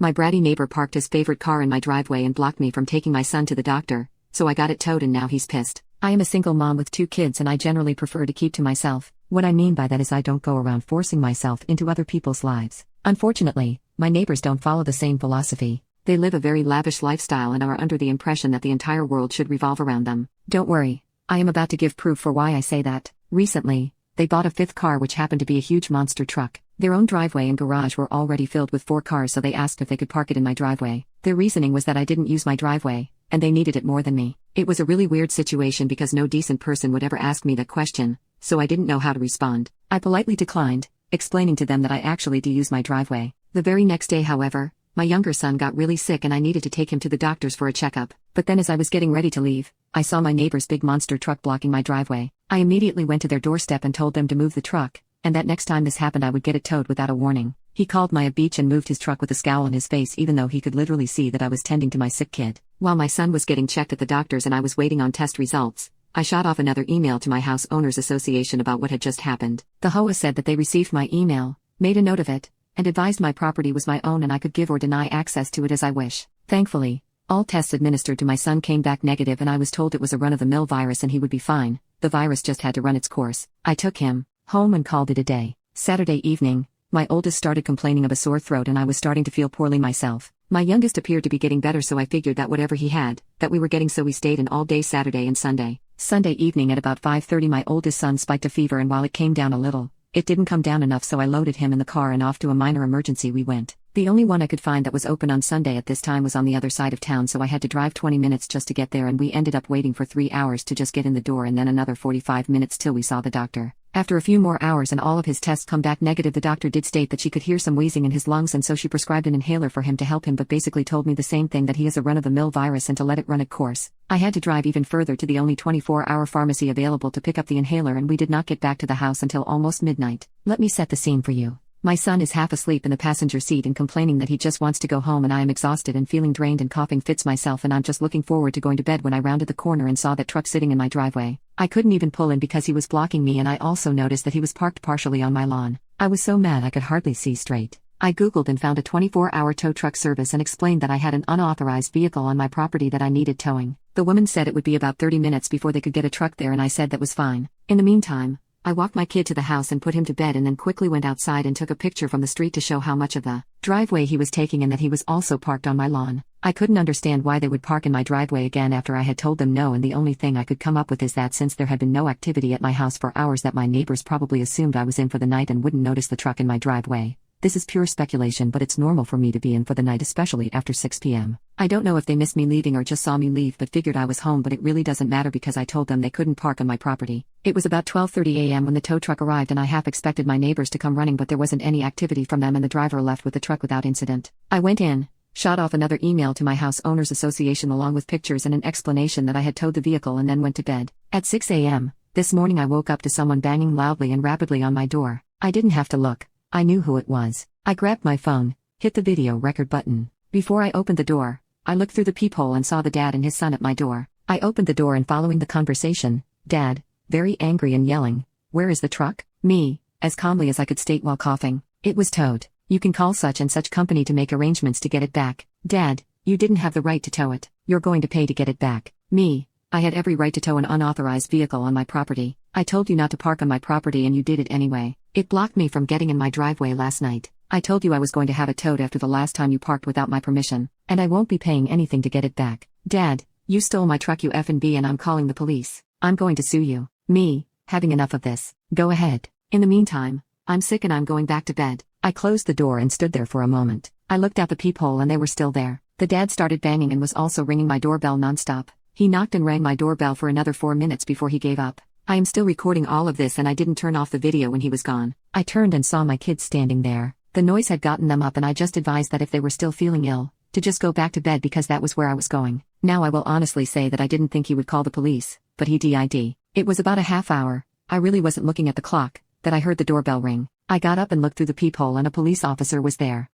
My bratty neighbor parked his favorite car in my driveway and blocked me from taking my son to the doctor, so I got it towed and now he's pissed. I am a single mom with 2 kids and I generally prefer to keep to myself. What I mean by that is I don't go around forcing myself into other people's lives. Unfortunately, my neighbors don't follow the same philosophy. They live a very lavish lifestyle and are under the impression that the entire world should revolve around them. Don't worry, I am about to give proof for why I say that. Recently, they bought a 5th car which happened to be a huge monster truck. Their own driveway and garage were already filled with 4 cars, so they asked if they could park it in my driveway. Their reasoning was that I didn't use my driveway, and they needed it more than me. It was a really weird situation because no decent person would ever ask me that question, so I didn't know how to respond. I politely declined, explaining to them that I actually do use my driveway. The very next day, however, my younger son got really sick and I needed to take him to the doctors for a checkup. But then as I was getting ready to leave, I saw my neighbor's big monster truck blocking my driveway. I immediately went to their doorstep and told them to move the truck, and that next time this happened I would get it towed without a warning. He called me a bitch and moved his truck with a scowl on his face even though he could literally see that I was tending to my sick kid. While my son was getting checked at the doctors and I was waiting on test results, I shot off another email to my house owners association about what had just happened. The HOA said that they received my email, made a note of it, and advised my property was my own and I could give or deny access to it as I wish. Thankfully, all tests administered to my son came back negative and I was told it was a run-of-the-mill virus and he would be fine. The virus just had to run its course. I took him home and called it a day. Saturday evening, my oldest started complaining of a sore throat and I was starting to feel poorly myself. My youngest appeared to be getting better, so I figured that whatever he had, that we were getting, so we stayed in all day Saturday and Sunday. Sunday evening at about 5:30 my oldest son spiked a fever and while it came down a little, it didn't come down enough, so I loaded him in the car and off to a minor emergency we went. The only one I could find that was open on Sunday at this time was on the other side of town, so I had to drive 20 minutes just to get there and we ended up waiting for 3 hours to just get in the door and then another 45 minutes till we saw the doctor. After a few more hours and all of his tests come back negative, the doctor did state that she could hear some wheezing in his lungs and so she prescribed an inhaler for him to help him, but basically told me the same thing, that he is a run-of-the-mill virus and to let it run its course. I had to drive even further to the only 24-hour pharmacy available to pick up the inhaler and we did not get back to the house until almost midnight. Let me set the scene for you. My son is half asleep in the passenger seat and complaining that he just wants to go home, and I am exhausted and feeling drained and coughing fits myself, and I'm just looking forward to going to bed when I rounded the corner and saw that truck sitting in my driveway. I couldn't even pull in because he was blocking me, and I also noticed that he was parked partially on my lawn. I was so mad I could hardly see straight. I googled and found a 24-hour tow truck service and explained that I had an unauthorized vehicle on my property that I needed towing. The woman said it would be about 30 minutes before they could get a truck there, and I said that was fine. In the meantime, I walked my kid to the house and put him to bed and then quickly went outside and took a picture from the street to show how much of the driveway he was taking and that he was also parked on my lawn. I couldn't understand why they would park in my driveway again after I had told them no, and the only thing I could come up with is that since there had been no activity at my house for hours, that my neighbors probably assumed I was in for the night and wouldn't notice the truck in my driveway. This is pure speculation, but it's normal for me to be in for the night, especially after 6 p.m. I don't know if they missed me leaving or just saw me leave but figured I was home, but it really doesn't matter because I told them they couldn't park on my property. It was about 12:30 a.m. when the tow truck arrived and I half expected my neighbors to come running, but there wasn't any activity from them and the driver left with the truck without incident. I went in, shot off another email to my house owners association along with pictures and an explanation that I had towed the vehicle, and then went to bed. At 6 a.m. this morning I woke up to someone banging loudly and rapidly on my door. I didn't have to look. I knew who it was. I grabbed my phone, hit the video record button. Before I opened the door, I looked through the peephole and saw the dad and his son at my door. I opened the door and following the conversation, Dad, very angry and yelling, "Where is the truck?" Me, as calmly as I could state while coughing, "It was towed. You can call such and such company to make arrangements to get it back." Dad, "You didn't have the right to tow it. You're going to pay to get it back." Me, "I had every right to tow an unauthorized vehicle on my property. I told you not to park on my property and you did it anyway. It blocked me from getting in my driveway last night. I told you I was going to have it towed after the last time you parked without my permission, and I won't be paying anything to get it back." Dad, "You stole my truck, you F&B, and I'm calling the police. I'm going to sue you." Me, having enough of this. "Go ahead. In the meantime, I'm sick and I'm going back to bed." I closed the door and stood there for a moment. I looked out the peephole and they were still there. The dad started banging and was also ringing my doorbell nonstop. He knocked and rang my doorbell for another 4 minutes before he gave up. I am still recording all of this and I didn't turn off the video when he was gone. I turned and saw my kids standing there. The noise had gotten them up and I just advised that if they were still feeling ill, to just go back to bed because that was where I was going. Now I will honestly say that I didn't think he would call the police, but he did. It was about a half hour, I really wasn't looking at the clock, that I heard the doorbell ring. I got up and looked through the peephole and a police officer was there.